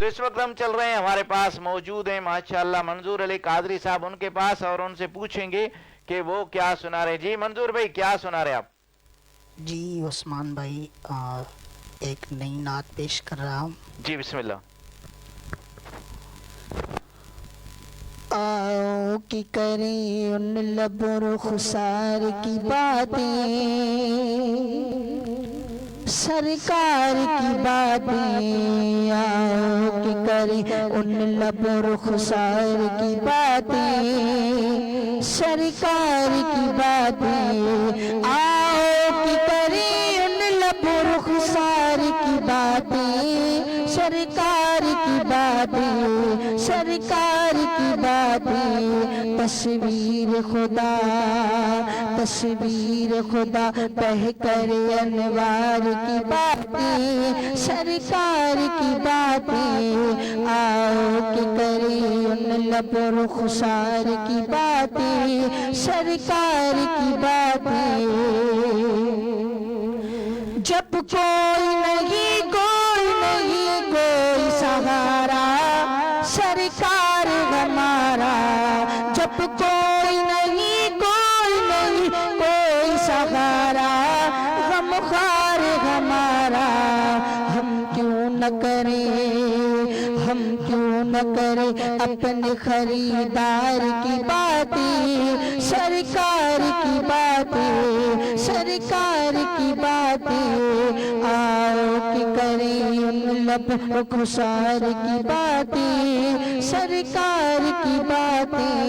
تو اس وقت ہم چل رہے ہیں، ہمارے پاس موجود ہیں ماشاءاللہ منظور علی قادری صاحب، ان کے پاس، اور ان سے پوچھیں گے کہ وہ کیا سنا رہے. جی منظور بھائی کیا سنا رہے آپ؟ جی عثمان بھائی ایک نئی نعت پیش کر رہا ہوں. جی بسم اللہ. آؤ کہ کریں ان لب رخسار کی باتیں، سرکار کی باتیں. آؤ کہ کریں ان لب رخسار کی باتیں، سرکار کی باتیں. آؤ کہ کریں ان لب رخسار کی باتیں، سرکار کی باتیں، سرکار کی باتیں. تصویر خدا، تصویر خدا پہ کر انوار کی باتیں، سرکار کی باتیں. آؤ کہ کریں ان لب رخسار کی باتیں، سرکار کی باتیں. جب کوئی نہیں، کوئی نہیں، کوئی سہارا، سرکار ہمارا. جب کوئی نہیں، کوئی نہیں، کوئی سہارا، غمخوار ہمارا. ہم کیوں نہ کریں، ہم کیوں نہ کریں اپنے خریدار کی باتیں، سرکار کی باتیں، سرکار کی باتیں. آؤ کہ کریں ان لب رخسار کی باتیں، سرکار کی باتیں.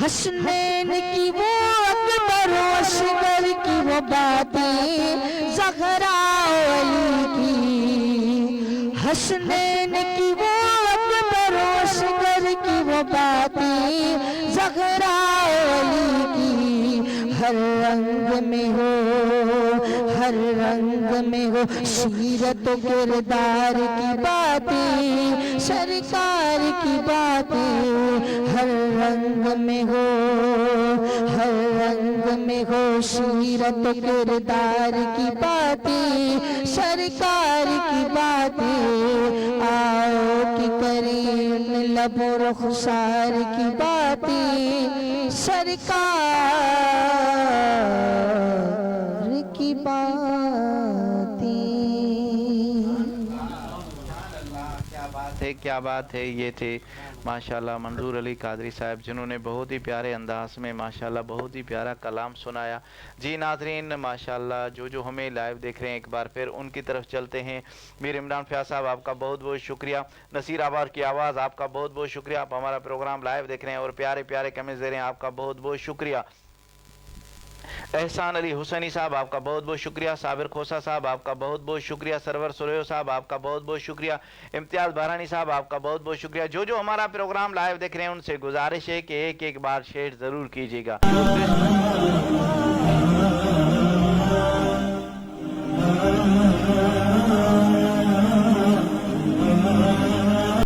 حسنین کی وہ اکبر و اصغر کی وہ باتیں، زہرا و علی کی. حسنین کی وہ اکبر و اصغر کی وہ باتیں، زہرا و علی کی. ہر رنگ میں ہو، ہر رنگ میں ہو سیرت و کردار کی باتیں، سرکار کی باتیں. ہر رنگ میں ہو، ہر رنگ میں ہو سیرت و کردار کی باتیں، سرکار کی باتیں. آؤ کہ کریں ان لب رخسار کی باتیں، سرکار کی باتیں. کیا بات ہے. یہ تھے ماشاءاللہ منظور علی قادری صاحب، جنہوں نے بہت ہی پیارے انداز میں ماشاءاللہ بہت ہی پیارا کلام سنایا. جی ناظرین ماشاءاللہ جو ہمیں لائیو دیکھ رہے ہیں، ایک بار پھر ان کی طرف چلتے ہیں. میر عمران فیاض صاحب آپ کا بہت بہت شکریہ. نصیر آباد کی آواز آپ کا بہت بہت شکریہ. آپ ہمارا پروگرام لائیو دیکھ رہے ہیں اور پیارے پیارے کمنٹس دے رہے ہیں، آپ کا بہت بہت شکریہ. احسان علی حسینی صاحب آپ کا بہت بہت شکریہ. صابر کھوسا صاحب آپ کا بہت بہت شکریہ. سرور سریو صاحب آپ کا بہت بہت شکریہ. امتیاز بہرانی صاحب آپ کا بہت بہت شکریہ. جو ہمارا پروگرام لائیو دیکھ رہے ہیں ان سے گزارش ہے کہ ایک بار شیئر ضرور کیجیے گا.